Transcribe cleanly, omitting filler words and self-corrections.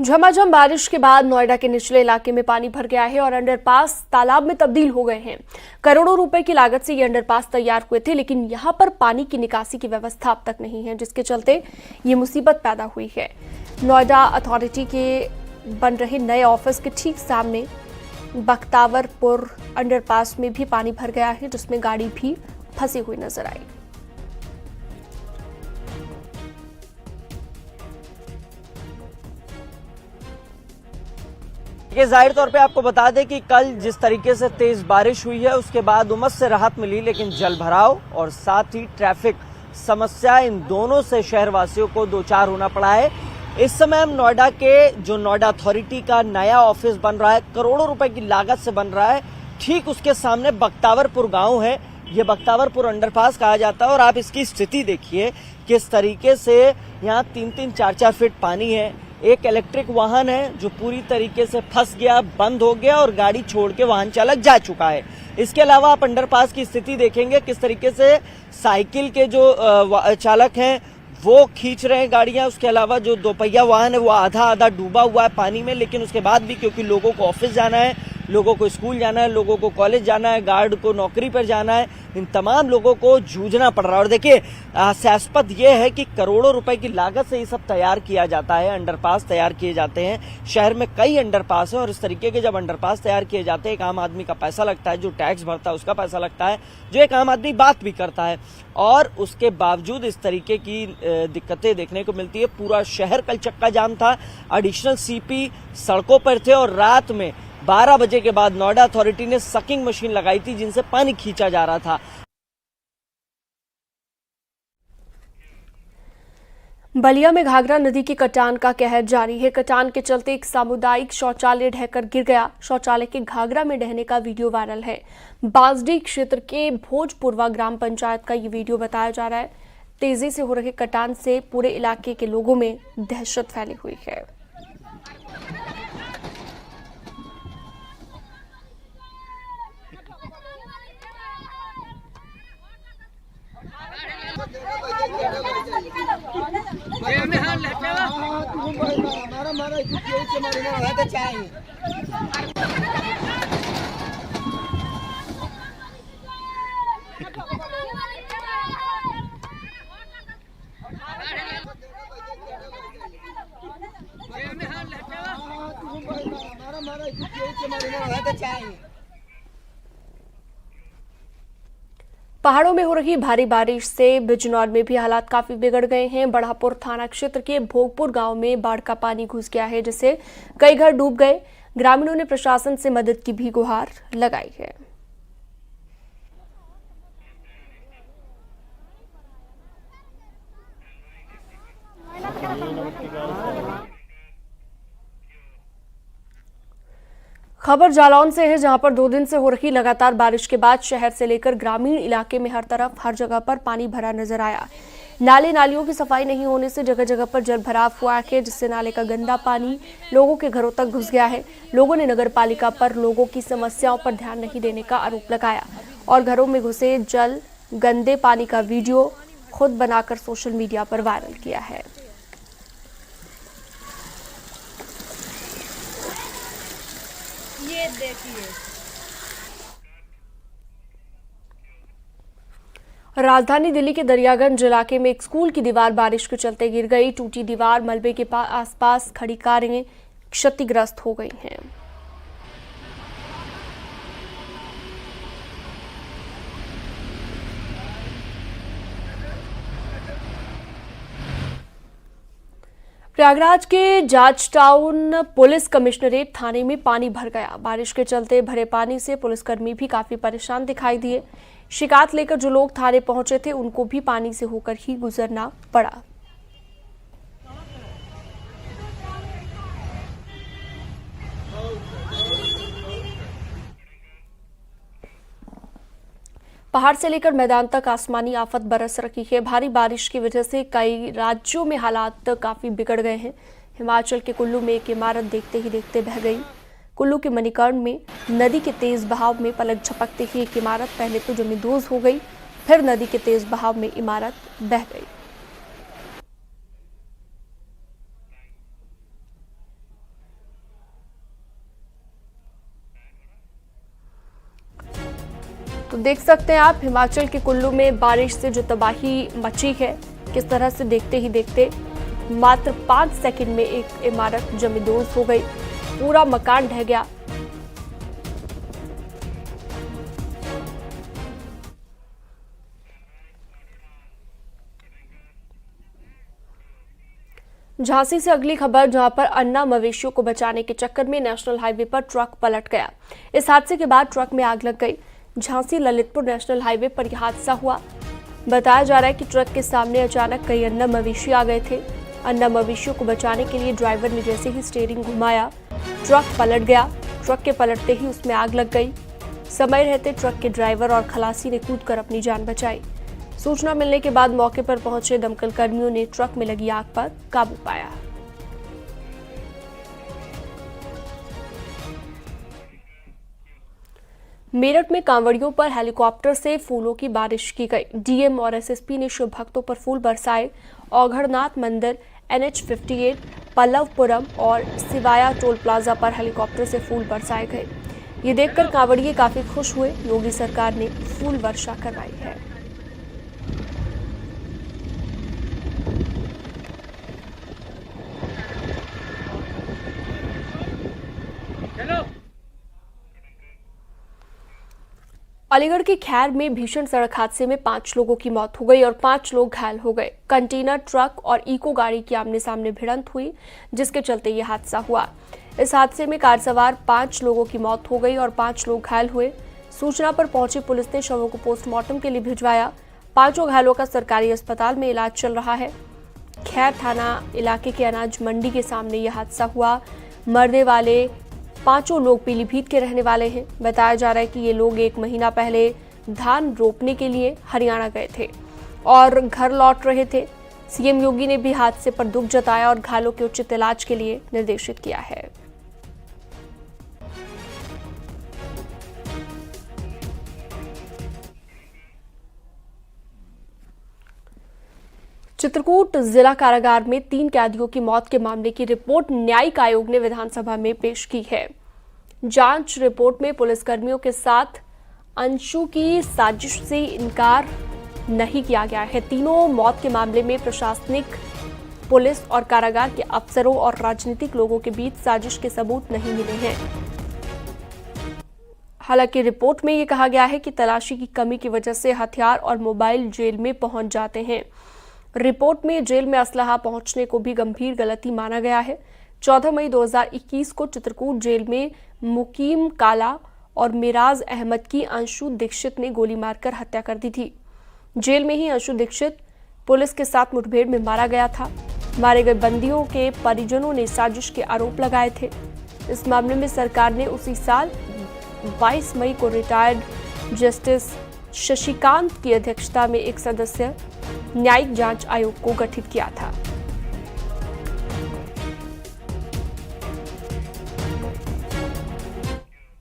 झमाझम बारिश के बाद नोएडा के निचले इलाके में पानी भर गया है और अंडरपास तालाब में तब्दील हो गए हैं। करोड़ों रुपए की लागत से ये अंडरपास तैयार हुए थे, लेकिन यहां पर पानी की निकासी की व्यवस्था अब तक नहीं है, जिसके चलते ये मुसीबत पैदा हुई है। नोएडा अथॉरिटी के बन रहे नए ऑफिस के ठीक सामने बख्तावरपुर अंडरपास में भी पानी भर गया है, जिसमें गाड़ी भी फंसी हुई नजर आई। ये जाहिर तौर पे आपको बता दें कि कल जिस तरीके से तेज बारिश हुई है उसके बाद उमस से राहत मिली, लेकिन जलभराव और साथ ही ट्रैफिक समस्या इन दोनों से शहरवासियों को दो चार होना पड़ा है। इस समय हम नोएडा के जो नोएडा अथॉरिटी का नया ऑफिस बन रहा है, करोड़ों रुपए की लागत से बन रहा है, ठीक उसके सामने बख्तावरपुर गांव है। ये बख्तावरपुर अंडरपास कहा जाता है और आप इसकी स्थिति देखिए किस तरीके से यहाँ 3-3, 4-4 फीट पानी है। एक इलेक्ट्रिक वाहन है जो पूरी तरीके से फंस गया, बंद हो गया और गाड़ी छोड़ के वाहन चालक जा चुका है। इसके अलावा आप अंडरपास की स्थिति देखेंगे किस तरीके से साइकिल के जो चालक हैं वो खींच रहे हैं गाड़ियां। उसके अलावा जो दोपहिया वाहन है वो आधा आधा डूबा हुआ है पानी में, लेकिन उसके बाद भी क्योंकि लोगों को ऑफिस जाना है, लोगों को स्कूल जाना है, लोगों को कॉलेज जाना है, गार्ड को नौकरी पर जाना है, इन तमाम लोगों को जूझना पड़ रहा है। और देखिए हास्यास्पद ये है कि करोड़ों रुपए की लागत से ये सब तैयार किया जाता है, अंडरपास तैयार किए जाते हैं। शहर में कई अंडरपास है और इस तरीके के जब अंडरपास तैयार किए जाते हैं, एक आम आदमी का पैसा लगता है, जो टैक्स भरता है उसका पैसा लगता है, जो एक आम आदमी बात भी करता है, और उसके बावजूद इस तरीके की दिक्कतें देखने को मिलती है। पूरा शहर कल चक्का जाम था, एडिशनल सीपी सड़कों पर थे और रात में 12 बजे के बाद नोएडा अथॉरिटी ने सकिंग मशीन लगाई थी जिनसे पानी खींचा जा रहा था। बलिया में घाघरा नदी की कटान का कहर जारी है। कटान के चलते एक सामुदायिक शौचालय ढहकर गिर गया। शौचालय के घाघरा में ढहने का वीडियो वायरल है। बांसडी क्षेत्र के भोजपुरवा ग्राम पंचायत का ये वीडियो बताया जा रहा है। तेजी से हो रहे कटान से पूरे इलाके के लोगों में दहशत फैली हुई है। पहाड़ों में हो रही भारी बारिश से बिजनौर में भी हालात काफी बिगड़ गए हैं। बढ़ापुर थाना क्षेत्र के भोगपुर गांव में बाढ़ का पानी घुस गया है, जिससे कई घर डूब गए। ग्रामीणों ने प्रशासन से मदद की भी गुहार लगाई है। खबर जालौन से है, जहां पर 2 दिन से हो रही लगातार बारिश के बाद शहर से लेकर ग्रामीण इलाके में हर तरफ हर जगह पर पानी भरा नजर आया। नाले नालियों की सफाई नहीं होने से जगह जगह पर जल भराव हुआ है, जिससे नाले का गंदा पानी लोगों के घरों तक घुस गया है। लोगों ने नगर पालिका पर लोगों की समस्याओं पर ध्यान नहीं देने का आरोप लगाया और घरों में घुसे जल गंदे पानी का वीडियो खुद बनाकर सोशल मीडिया पर वायरल किया है। ये देखिए, राजधानी दिल्ली के दरियागंज इलाके में एक स्कूल की दीवार बारिश के चलते गिर गई। टूटी दीवार, मलबे के आसपास खड़ी कारें क्षतिग्रस्त हो गई हैं। प्रयागराज के जाज टाउन पुलिस कमिश्नरेट थाने में पानी भर गया। बारिश के चलते भरे पानी से पुलिसकर्मी भी काफी परेशान दिखाई दिए। शिकायत लेकर जो लोग थाने पहुंचे थे उनको भी पानी से होकर ही गुजरना पड़ा। पहाड़ से लेकर मैदान तक आसमानी आफत बरस रही है। भारी बारिश की वजह से कई राज्यों में हालात काफी बिगड़ गए हैं। हिमाचल के कुल्लू में एक इमारत देखते ही देखते बह गई। कुल्लू के मणिकर्ण में नदी के तेज बहाव में पलक झपकते ही एक इमारत पहले तो जमींदोज हो गई, फिर नदी के तेज बहाव में इमारत बह गई। तो देख सकते हैं आप हिमाचल के कुल्लू में बारिश से जो तबाही मची है, किस तरह से देखते ही देखते मात्र 5 सेकंड में एक इमारत जमींदोज हो गई, पूरा मकान ढह गया। झांसी से अगली खबर, जहां पर अन्ना मवेशियों को बचाने के चक्कर में नेशनल हाईवे पर ट्रक पलट गया। इस हादसे के बाद ट्रक में आग लग गई। झांसी ललितपुर नेशनल हाईवे पर यह हादसा हुआ। बताया जा रहा है कि ट्रक के सामने अचानक कई अन्ना मवेशी आ गए थे। अन्ना मवेशियों को बचाने के लिए ड्राइवर ने जैसे ही स्टीयरिंग घुमाया, ट्रक पलट गया। ट्रक के पलटते ही उसमें आग लग गई। समय रहते ट्रक के ड्राइवर और खलासी ने कूदकर अपनी जान बचाई। सूचना मिलने के बाद मौके पर पहुंचे दमकल कर्मियों ने ट्रक में लगी आग पर काबू पाया। मेरठ में कांवड़ियों पर हेलीकॉप्टर से फूलों की बारिश की गई। डीएम और एसएसपी ने शिव भक्तों पर फूल बरसाए। औघड़नाथ मंदिर, NH58, पल्लवपुरम और सिवाया टोल प्लाजा पर हेलीकॉप्टर से फूल बरसाए गए। ये देखकर कांवड़िये काफी खुश हुए। योगी सरकार ने फूल वर्षा करवाई है। अलीगढ़ के खैर में भीषण सड़क हादसे में 5 लोगों की मौत हो गई और 5 लोग घायल हो गए। कंटेनर ट्रक और इको गाड़ी की आमने सामने भिड़ंत हुई, जिसके चलते यह हादसा हुआ। इस हादसे में कार सवार 5 लोगों की मौत हो गई और 5 लोग घायल हुए। सूचना पर पहुंची पुलिस ने शवों को पोस्टमार्टम के लिए भिजवाया। 5 घायलों का सरकारी अस्पताल में इलाज चल रहा है। खैर थाना इलाके के अनाज मंडी के सामने यह हादसा हुआ। मरने वाले 5 लोग पीलीभीत के रहने वाले हैं। बताया जा रहा है कि ये लोग 1 महीना पहले धान रोपने के लिए हरियाणा गए थे और घर लौट रहे थे। सीएम योगी ने भी हादसे पर दुख जताया और घायलों के उचित इलाज के लिए निर्देशित किया है। चित्रकूट जिला कारागार में 3 कैदियों की मौत के मामले की रिपोर्ट न्यायिक आयोग ने विधानसभा में पेश की है। जांच रिपोर्ट में पुलिसकर्मियों के साथ अंशु की साजिश से इनकार नहीं किया गया है। तीनों मौत के मामले में प्रशासनिक, पुलिस और कारागार के अफसरों और राजनीतिक लोगों के बीच साजिश के सबूत नहीं मिले हैं। हालांकि रिपोर्ट में यह कहा गया है कि तलाशी की कमी की वजह से हथियार और मोबाइल जेल में पहुंच जाते हैं। रिपोर्ट में जेल में असलहा पहुंचने को भी गंभीर गलती माना गया है। 14 मई 2021 को चित्रकूट जेल में मुकीम काला और मिराज अहमद की अंशु दीक्षित ने गोली मारकर हत्या कर दी थी। जेल में ही अंशु दीक्षित पुलिस के साथ मुठभेड़ में मारा गया था। मारे गए बंदियों के परिजनों ने साजिश के आरोप लगाए थे। इस मामले में सरकार ने उसी साल 22 मई को रिटायर्ड जस्टिस शशिकांत की अध्यक्षता में एक सदस्य न्यायिक जांच आयोग को गठित किया था।